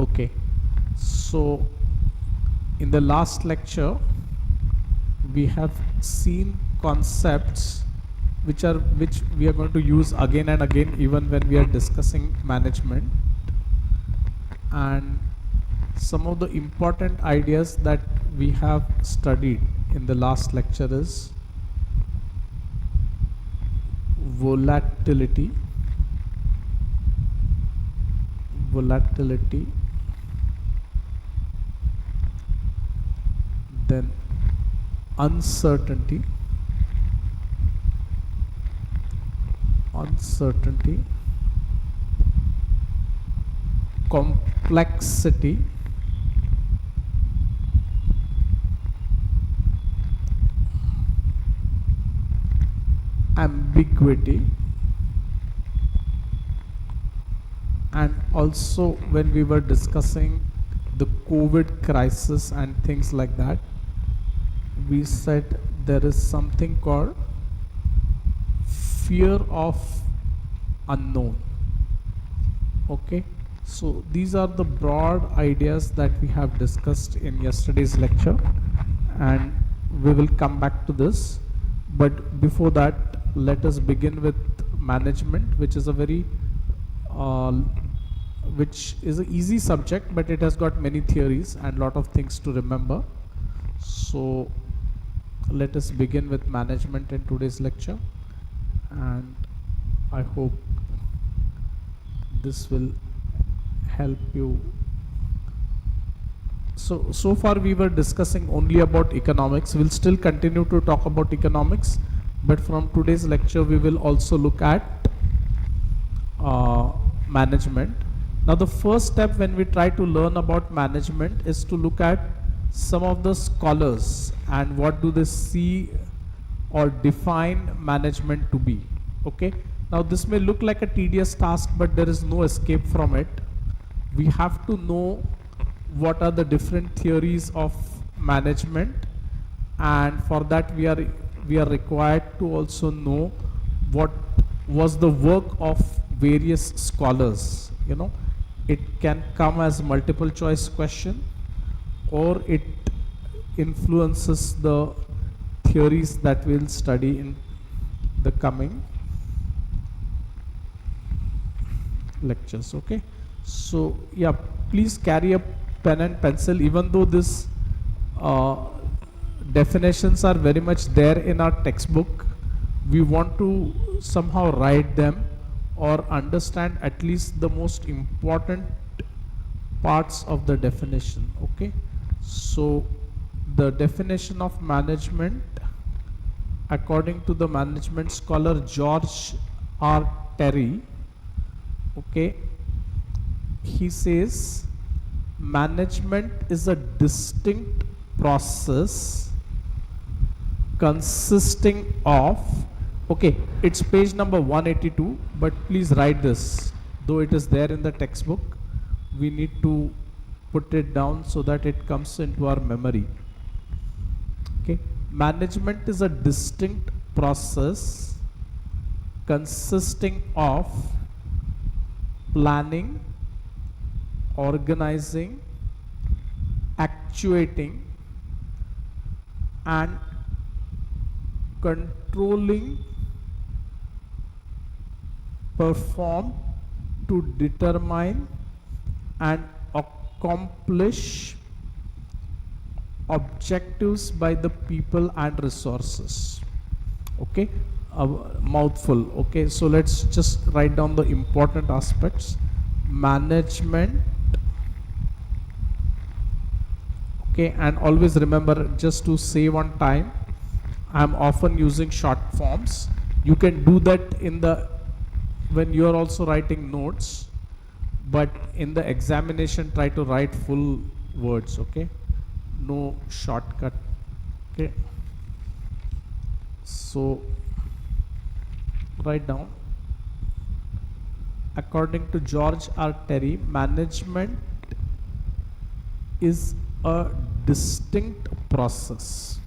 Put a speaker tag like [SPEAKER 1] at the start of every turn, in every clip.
[SPEAKER 1] Okay, so in the last lecture we have seen concepts which we are going to use again and again even when we are discussing management, and some of the important ideas that we have studied in the last lecture is volatility, then uncertainty, complexity, ambiguity, and also when we were discussing the COVID crisis and things like that, we said there is something called fear of unknown. Okay, so these are the broad ideas that we have discussed in yesterday's lecture, and we will come back to this. But before that, let us begin with management, which is a very which is an easy subject, but it has got many theories and lot of things to remember. So let us begin with management in today's lecture, and I hope this will help you. So far we were discussing only about economics. We'll still continue to talk about economics, but from today's lecture we will also look at management. Now the first step when we try to learn about management is to look at some of the scholars and what do they see or define management to be. Okay, now this may look like a tedious task, but there is no escape from it. We have to know what are the different theories of management, and for that we are required to also know what was the work of various scholars. You know, it can come as multiple choice question, or it influences the theories that we'll study in the coming lectures. Okay, so yeah, please carry a pen and pencil. Even though this definitions are very much there in our textbook, we want to somehow write them or understand at least the most important parts of the definition. Okay, so the definition of management according to the management scholar George R. Terry, okay, he says management is a distinct process consisting of, okay, it's page number 182, but please write this, though it is there in the textbook, we need to put it down so that it comes into our memory. Okay, management is a distinct process consisting of planning, organizing, actuating, and controlling performed to determine and accomplish objectives by the people and resources. Okay, a mouthful. Okay, so let's just write down the important aspects. Management, okay, and always remember, just to save on time, I'm often using short forms. You can do that in the when you are also writing notes, but in the examination try to write full words. Okay, no shortcut. Okay, so write down, according to George R. Terry, management is a distinct process.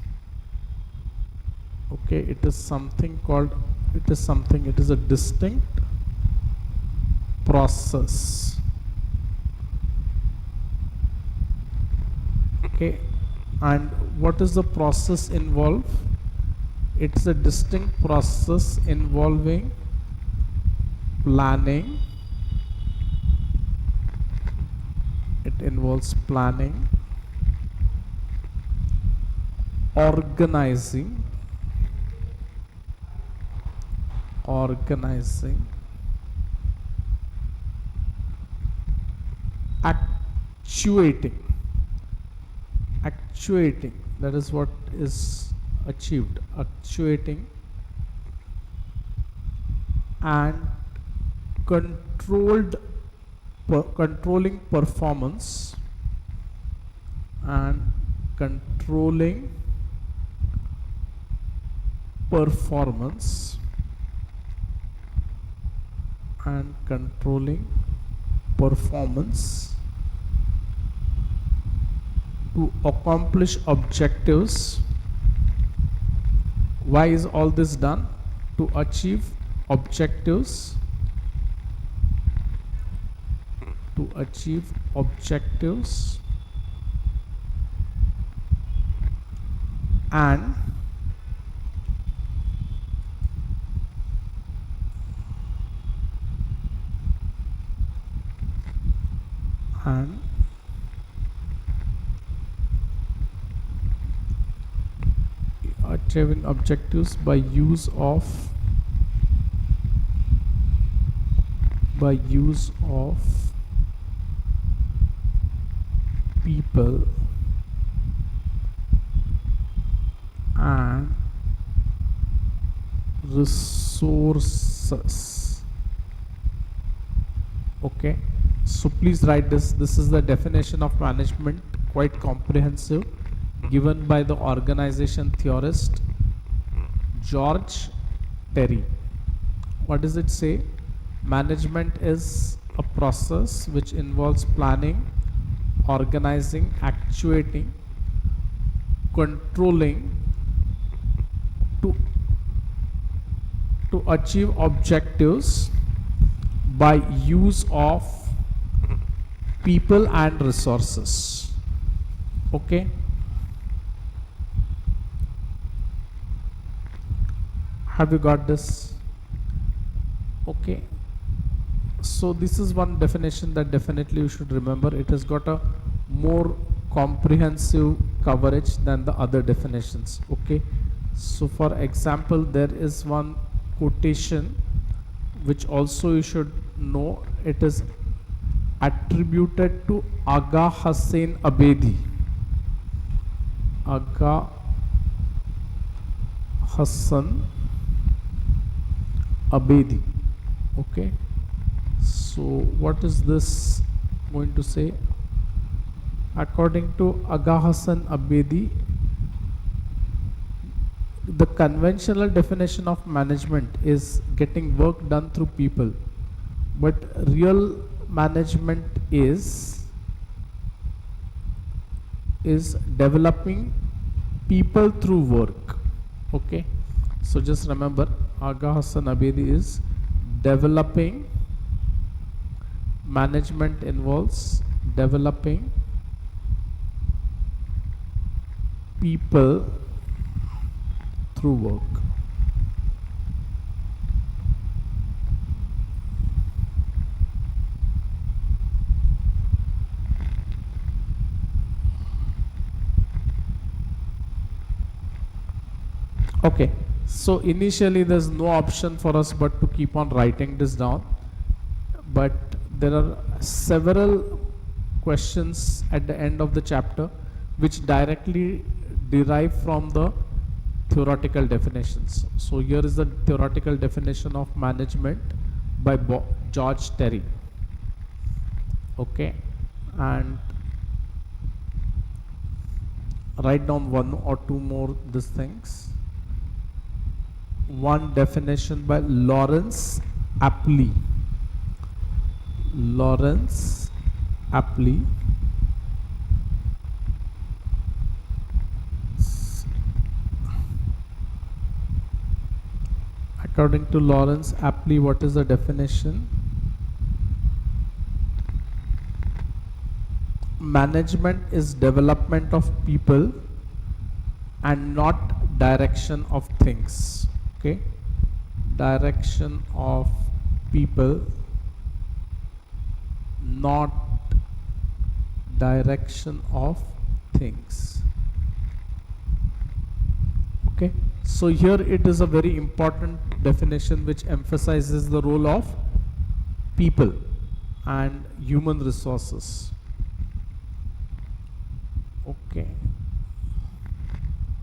[SPEAKER 1] Okay, it is a distinct process Okay, and what is the process involved? It's a distinct process involving planning. It involves planning, organizing, actuating, that is what is achieved, actuating, and controlling performance, and controlling performance, and controlling performance to accomplish objectives. Why is all this done? To achieve objectives, and achieving objectives by use of people and resources. Okay, so please write this. This is the definition of management, quite comprehensive, given by the organization theorist George Terry. What does it say? Management is a process which involves planning, organizing, actuating, controlling to achieve objectives by use of people and resources. Okay, have you got this? Okay, so this is one definition that definitely you should remember. It has got a more comprehensive coverage than the other definitions. Okay, so for example, there is one quotation which also you should know. It is attributed to Aga Hussain Abedi. Aga Hassan Abedi. Okay, so what is this going to say? According to Aga Hassan Abedi, the conventional definition of management is getting work done through people, but real management is developing people through work. Okay, so just remember, Aga Hassan Abedi is developing. Management involves developing people through work. Okay, so initially there's no option for us but to keep on writing this down, but there are several questions at the end of the chapter which directly derive from the theoretical definitions. So here is the theoretical definition of management by George Terry. Okay, and write down one or two more these things. One definition by Lawrence Apley. Lawrence Apley. According to Lawrence Apley, what is the definition? management is development of people and not direction of things. Okay, direction of people, not direction of things. Okay, so here it is a very important definition which emphasizes the role of people and human resources. Okay,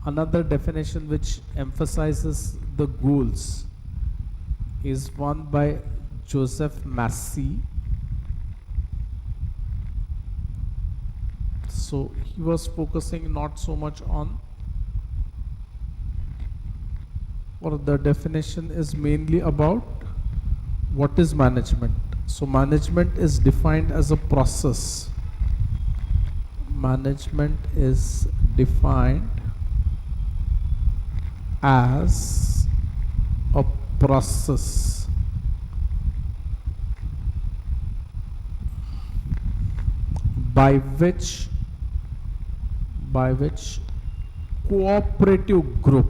[SPEAKER 1] another definition which emphasizes the goals is one by Joseph Massey. So he was focusing not so much on, or the definition is mainly about what is management. So management is defined as a process. Management is defined as a process by which cooperative group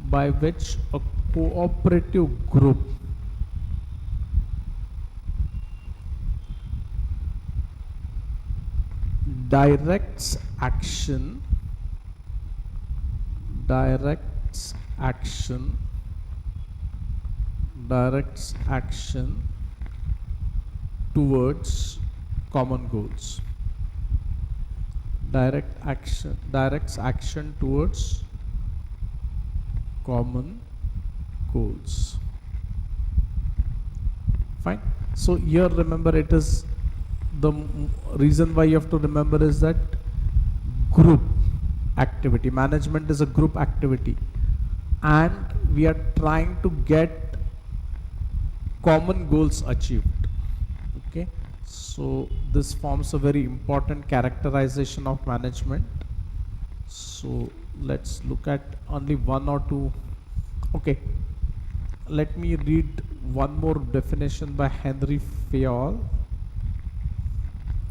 [SPEAKER 1] directs action towards common goals. Directs action towards common goals. Fine. So here remember, it is the reason why you have to remember is that group activity. Management is a group activity and we are trying to get common goals achieved. Okay, so this forms a very important characterization of management. So let's look at only one or two. Okay, let me read one more definition by Henry Fayol.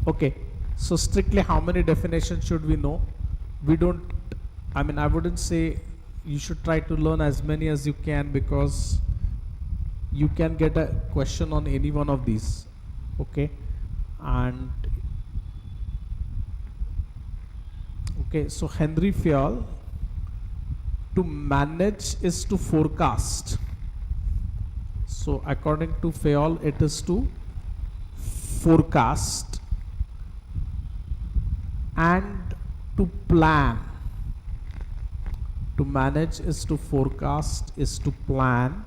[SPEAKER 1] Okay, so strictly how many definitions should we know? We don't, I mean, I wouldn't say you should try to learn as many as you can, because you can get a question on any one of these. Okay, and okay, so Henry Fayol, to manage is to forecast. So according to Fayol, it is to forecast and to plan. To manage is to forecast, is to plan,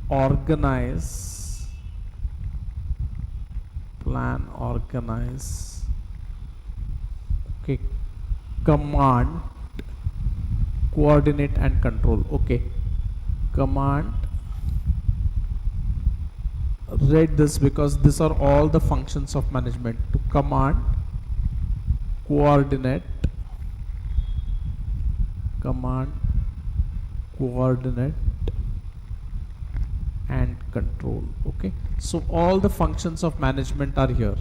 [SPEAKER 1] organize, plan, organize, okay, command, coordinate and control. Okay, command, read this because these are all the functions of management: to command, coordinate, and control. Okay, so all the functions of management are here: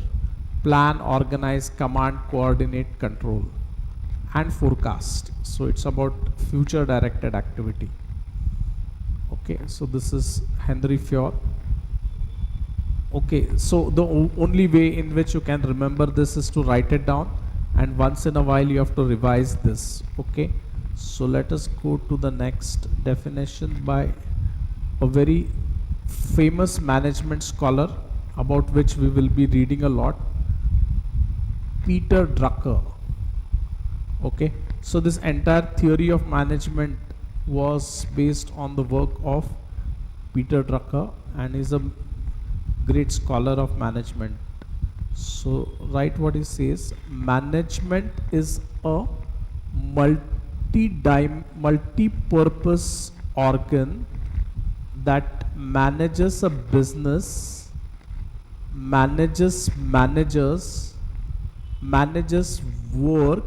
[SPEAKER 1] plan, organize, command, coordinate, control, and forecast. So it's about future directed activity. Okay, so this is Henry Fayol. Okay, so the only way in which you can remember this is to write it down, and once in a while you have to revise this. Okay, so let us go to the next definition by a very famous management scholar about which we will be reading a lot, Peter Drucker. Okay, so this entire theory of management was based on the work of Peter Drucker, and is a great scholar of management. So write what he says: management is a multi-purpose organ that manages a business, manages managers, manages worker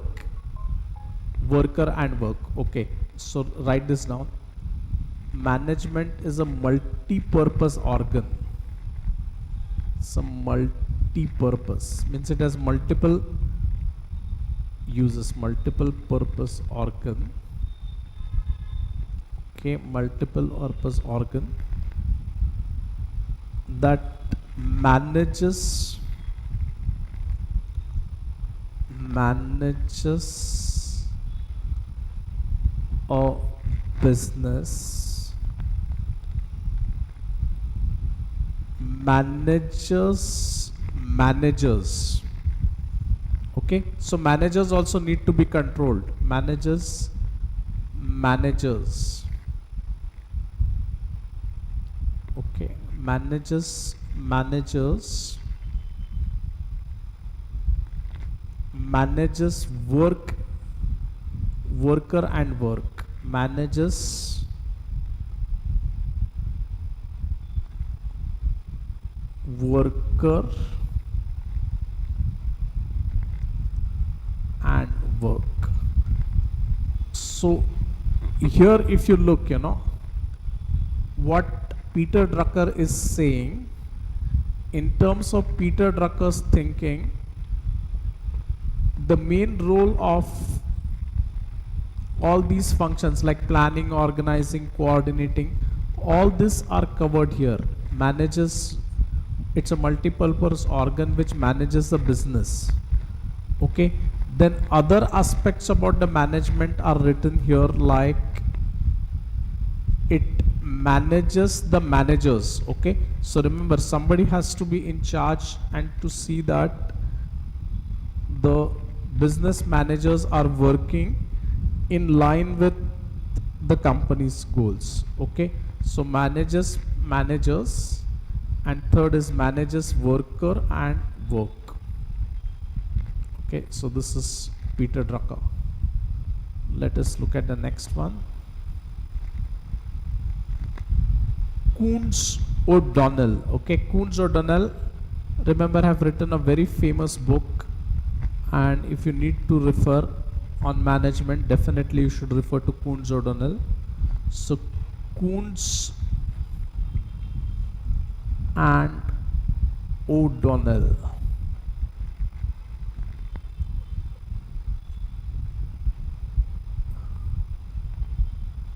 [SPEAKER 1] and work. Okay, so write this down: management is a multi-purpose organ. Some multi-purpose means it has multiple uses, multiple purpose organ. Okay, multiple purpose organ that manages a business, managers. Okay, so managers also need to be controlled. Managers. Okay, manages worker and work. Manages worker and work. So here if you look, what Peter Drucker is saying, in terms of Peter Drucker's thinking, the main role of all these functions like planning, organizing, coordinating, all these are covered here. Manages, it's a multi-purpose organ which manages the business. Okay, then other aspects about the management are written here, like it manages the managers. Okay, so remember, somebody has to be in charge and to see that the business managers are working in line with the company's goals. Okay, so managers, and third is manages worker and work. Okay, so this is Peter Drucker. Let us look at the next one. Coons O'Donnell. Okay, Coons O'Donnell, remember, have written a very famous book, and if you need to refer on management, definitely you should refer to Coons O'Donnell. So Coons and O'Donnell.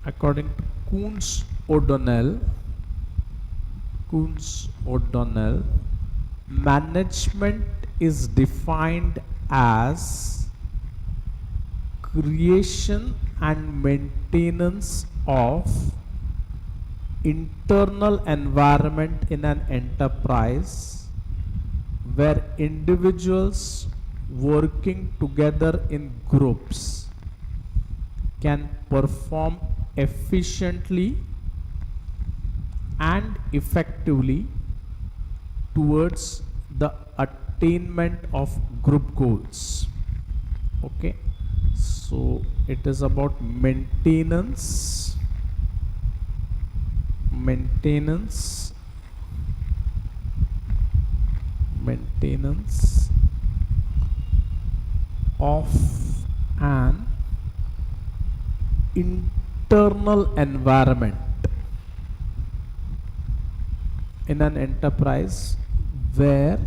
[SPEAKER 1] According to Coons O'Donnell, management is defined as creation and maintenance of internal environment in an enterprise where individuals working together in groups can perform efficiently and effectively towards the attainment of group goals. Okay, so it is about maintenance of an internal environment in an enterprise where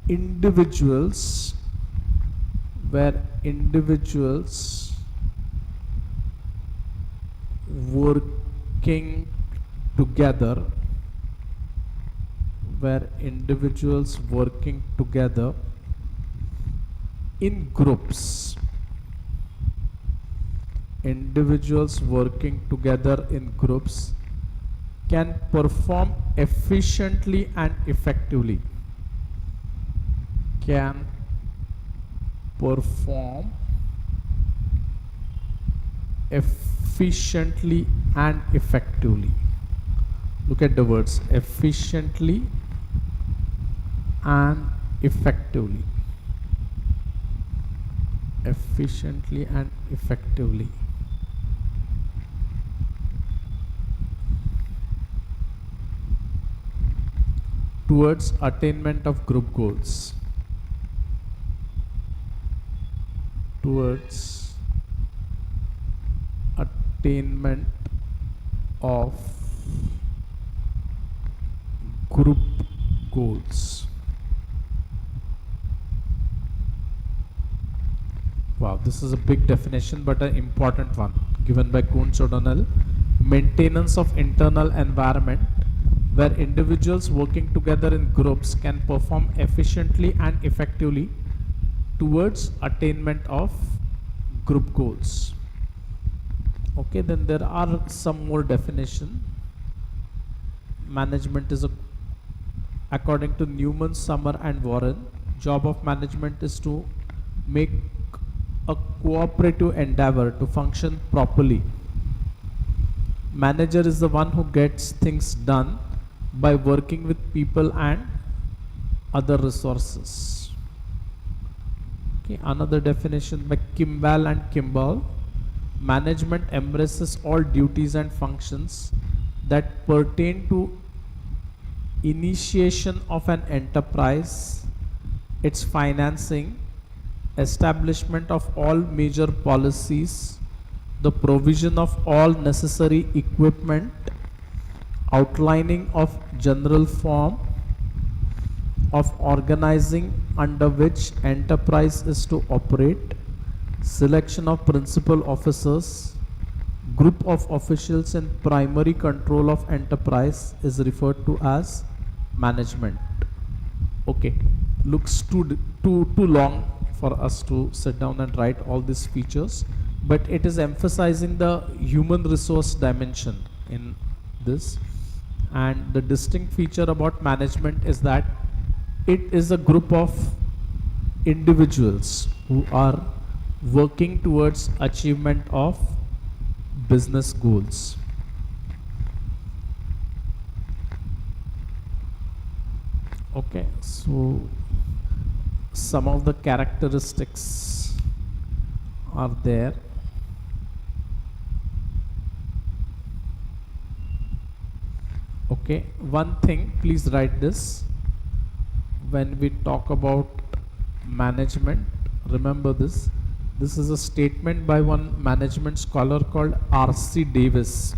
[SPEAKER 1] individuals working together in groups, can perform efficiently and effectively. Look at the words efficiently and effectively. Towards attainment of group goals. Towards attainment of group goals. Wow, this is a big definition but an important one given by Kuntz O'Donnell. Maintenance of internal environment where individuals working together in groups can perform efficiently and effectively towards attainment of group goals. Okay, then there are some more definition. Management is according to Newman, Summer and Warren, job of management is to make a cooperative endeavor to function properly. Manager is the one who gets things done by working with people and other resources. Okay, another definition by Kimball and Kimball. Management embraces all duties and functions that pertain to initiation of an enterprise, its financing, establishment of all major policies, the provision of all necessary equipment, outlining of general form of organizing under which enterprise is to operate, selection of principal officers, group of officials in primary control of enterprise is referred to as management. Okay, looks too long for us to sit down and write all these features, but it is emphasizing the human resource dimension in this. And the distinct feature about management is that it is a group of individuals who are working towards achievement of business goals. Okay, so some of the characteristics are there. Okay, one thing, please write this. When we talk about management, remember this. This is a statement by one management scholar called R.C. Davis.